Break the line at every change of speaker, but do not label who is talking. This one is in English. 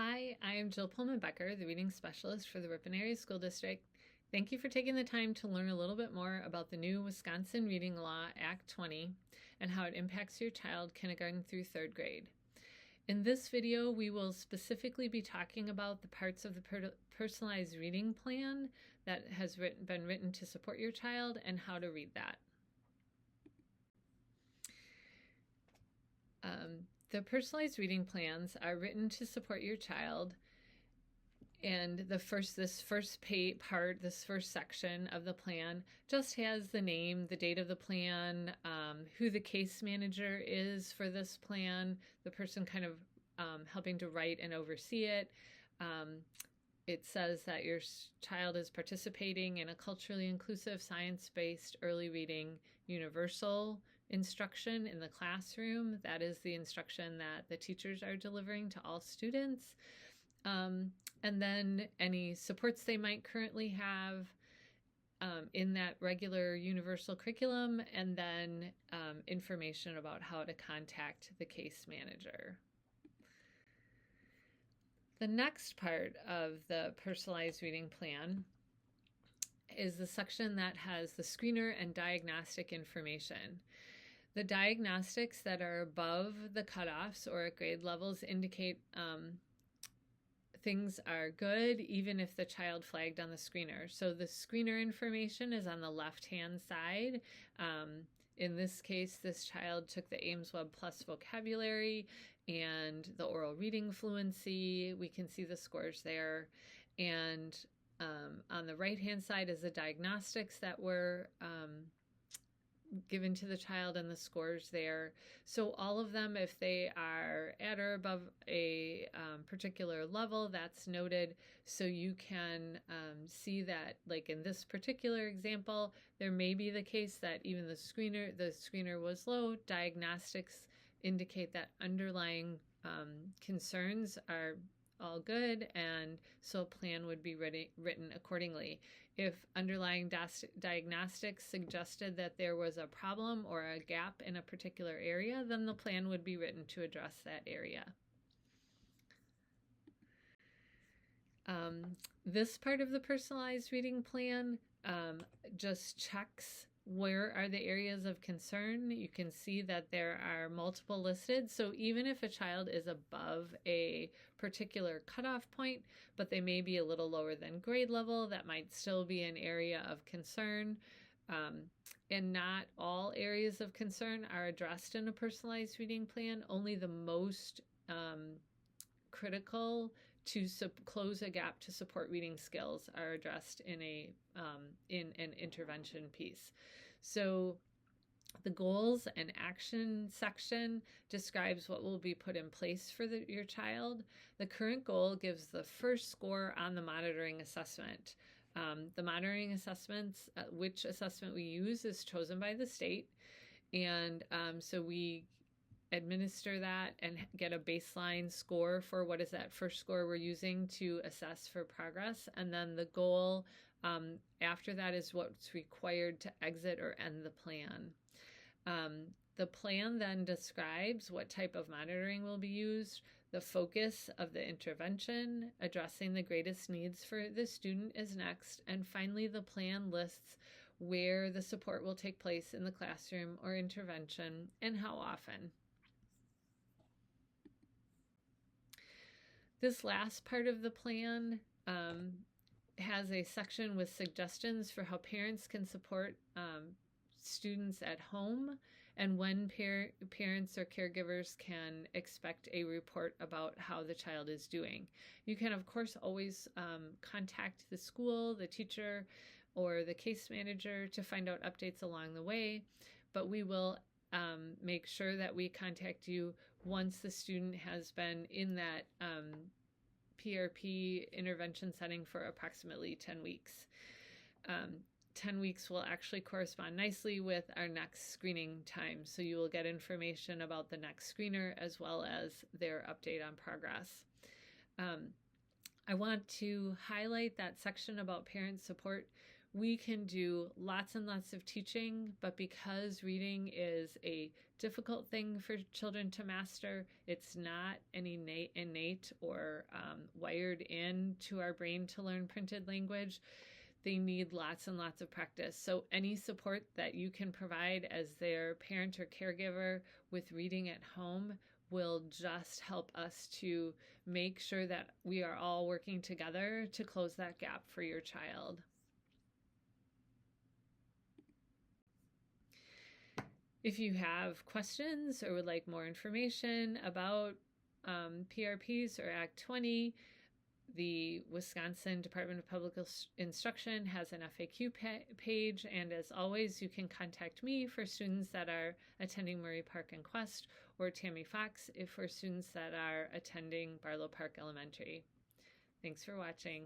Hi, I am Jill Puhlmann-Becker, the Reading Specialist for the Ripon Area School District. Thank you for taking the time to learn a little bit more about the new Wisconsin Reading Law, Act 20, and how it impacts your child kindergarten through third grade. In this video, we will specifically be talking about the parts of the personalized reading plan that has been written to support your child and how to read that. The personalized reading plans are written to support your child, and this first section of the plan just has the name, the date of the plan, who the case manager is for this plan, the person kind of helping to write and oversee it. It says that your child is participating in a culturally inclusive, science-based early reading universal instruction in the classroom. That is the instruction that the teachers are delivering to all students. And then any supports they might currently have in that regular universal curriculum, and then information about how to contact the case manager. The next part of the personalized reading plan is the section that has the screener and diagnostic information. The diagnostics that are above the cutoffs or at grade levels indicate things are good even if the child flagged on the screener. So the screener information is on the left-hand side. In this case, this child took the Ames Web Plus vocabulary and the oral reading fluency. We can see the scores there. And on the right-hand side is the diagnostics that were given to the child and the scores there. So all of them, if they are at or above a particular level, that's noted. So you can see that, like in this particular example, there may be the case that even the screener was low. Diagnostics indicate that underlying concerns are all good, and so a plan would be written accordingly. If underlying diagnostics suggested that there was a problem or a gap in a particular area, then the plan would be written to address that area. This part of the personalized reading plan just checks where are the areas of concern. You can see that there are multiple listed. So even if a child is above a particular cutoff point, but they may be a little lower than grade level, that might still be an area of concern. And not all areas of concern are addressed in a personalized reading plan. Only the most critical to close a gap to support reading skills are addressed in an intervention piece. So the goals and action section describes what will be put in place for your child. The current goal gives the first score on the monitoring assessment. The monitoring assessments, which assessment we use, is chosen by the state. And so we administer that and get a baseline score for what is that first score we're using to assess for progress. And then the goal after that is what's required to exit or end the plan. The plan then describes what type of monitoring will be used, the focus of the intervention, addressing the greatest needs for the student is next, and finally the plan lists where the support will take place in the classroom or intervention and how often. This last part of the plan has a section with suggestions for how parents can support students at home and when parents or caregivers can expect a report about how the child is doing. You can, of course, always contact the school, the teacher, or the case manager to find out updates along the way, but we will make sure that we contact you once the student has been in that PRP intervention setting for approximately 10 weeks. 10 weeks will actually correspond nicely with our next screening time, so you will get information about the next screener as well as their update on progress. I want to highlight that section about parent support we can do lots and lots of teaching, but because reading is a difficult thing for children to master, it's not an innate or wired into our brain to learn printed language. They need lots and lots of practice. So any support that you can provide as their parent or caregiver with reading at home will just help us to make sure that we are all working together to close that gap for your child. If you have questions or would like more information about PRPs or Act 20, the Wisconsin Department of Public Instruction has an FAQ page, and as always, you can contact me for students that are attending Murray Park and Quest, or Tammy Fox if for students that are attending Barlow Park Elementary. Thanks for watching.